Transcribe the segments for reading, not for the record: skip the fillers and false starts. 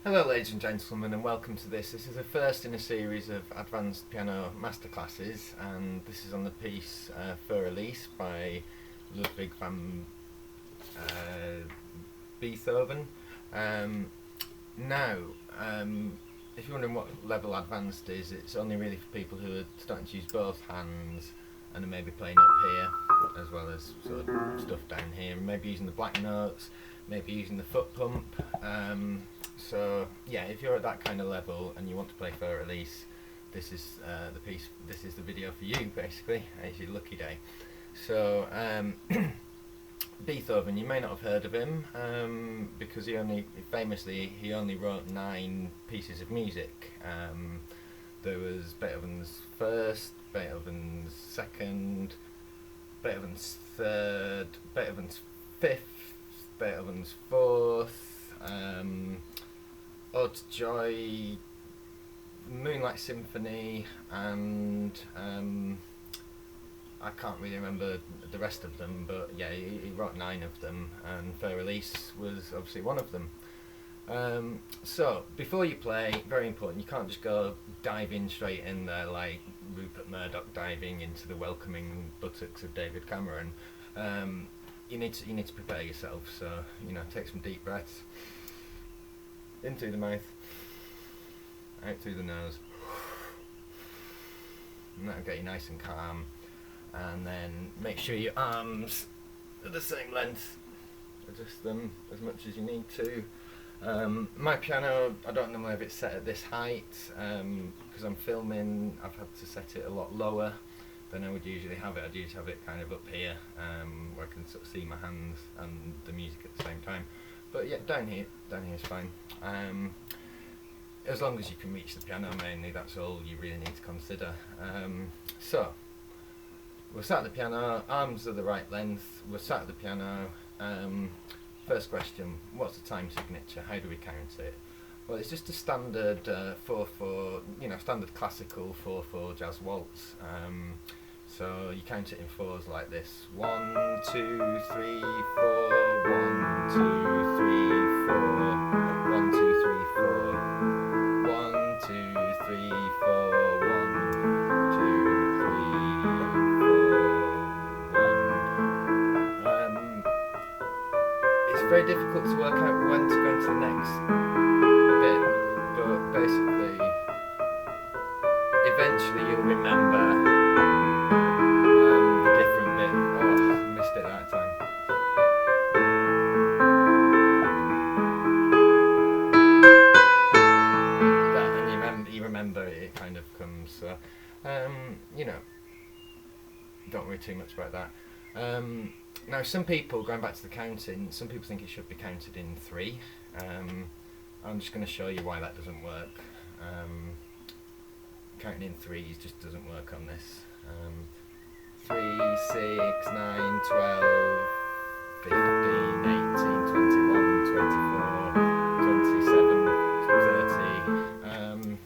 Hello ladies and gentlemen and welcome to this. This is the first in a series of advanced piano masterclasses, and this is on the piece For Elise by Ludwig van Beethoven. Now, if you're wondering what level advanced is, it's only really for people who are starting to use both hands and are maybe playing up here as well as sort of stuff down here, maybe using the black notes, maybe using the foot pump. So yeah, if you're at that kind of level and you want to play for Elise, this is the piece. This is the video for you. Basically, it's your lucky day. So Beethoven, you may not have heard of him because he only wrote 9 pieces of music. There was Beethoven's first, Beethoven's second, Beethoven's third, Beethoven's fifth, Beethoven's fourth. Ode to Joy, Moonlight Symphony, and I can't really remember the rest of them, but yeah, he wrote 9 of them, and Fair Elise was obviously one of them. So before you play, very important, you can't just go diving straight in there like Rupert Murdoch diving into the welcoming buttocks of David Cameron. You need to prepare yourself. So take some deep breaths. In through the mouth, out through the nose, and that'll get you nice and calm. And then make sure your arms are the same length. Adjust them as much as you need to. My piano, I don't normally have it set at this height because I'm filming. I've had to set it a lot lower than I would usually have it. I'd usually have it kind of up here where I can sort of see my hands and the music at the same time. But yeah, down here is fine. As long as you can reach the piano mainly, that's all you really need to consider. So, we're sat at the piano, arms are the right length, we're sat at the piano. First question, what's the time signature? How do we count it? Well, it's just a standard 4/4, standard classical 4/4 jazz waltz. So you count it in 4s like this: 1, 2, 3, 4. 1, 2, 3, 4. 1, 2, 3, 4. 1, 2, 3, 4. 1, 2, 3, 4. 1. It's very difficult to work out when to go into the next bit, but basically, eventually you'll remember. It that time. And you remember it kind of comes. So, don't worry too much about that. Now, some people, going back to the counting, some people think it should be counted in 3. I'm just going to show you why that doesn't work. Counting in 3s just doesn't work on this. 3, 6, 9, 12, 15, 18, 21, 24, 27, 30.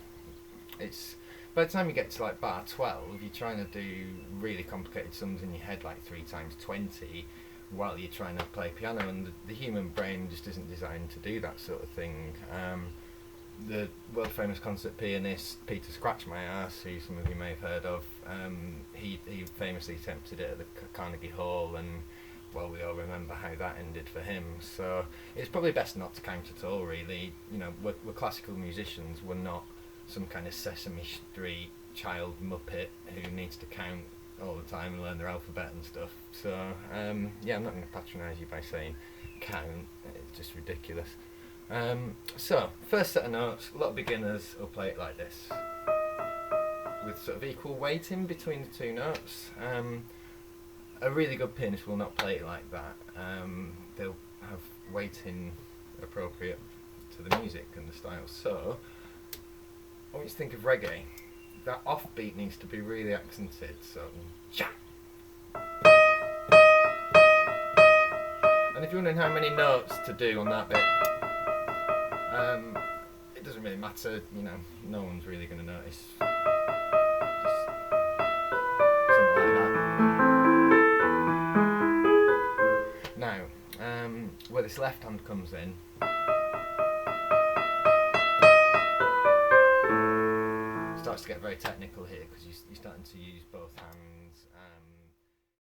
It's by the time you get to like bar 12, you're trying to do really complicated sums in your head, like 3 times 20, while you're trying to play piano, and the human brain just isn't designed to do that sort of thing. The world famous concert pianist Peter Scratch My Ass, who some of you may have heard of, he famously attempted it at the Carnegie Hall, and well, we all remember how that ended for him. So it's probably best not to count at all, really. We're classical musicians. We're not some kind of Sesame Street child muppet who needs to count all the time and learn their alphabet and stuff. So yeah, I'm not going to patronise you by saying count. It's just ridiculous. So, first set of notes, a lot of beginners will play it like this, with sort of equal weighting between the 2 notes. A really good pianist will not play it like that. They'll have weighting appropriate to the music and the style. So, I want you to think of reggae. That offbeat needs to be really accented, so cha. And if you're wondering how many notes to do on that bit, it doesn't really matter, no one's really going to notice. Just something like that. Now, where this left hand comes in, starts to get very technical here because you're starting to use both hands.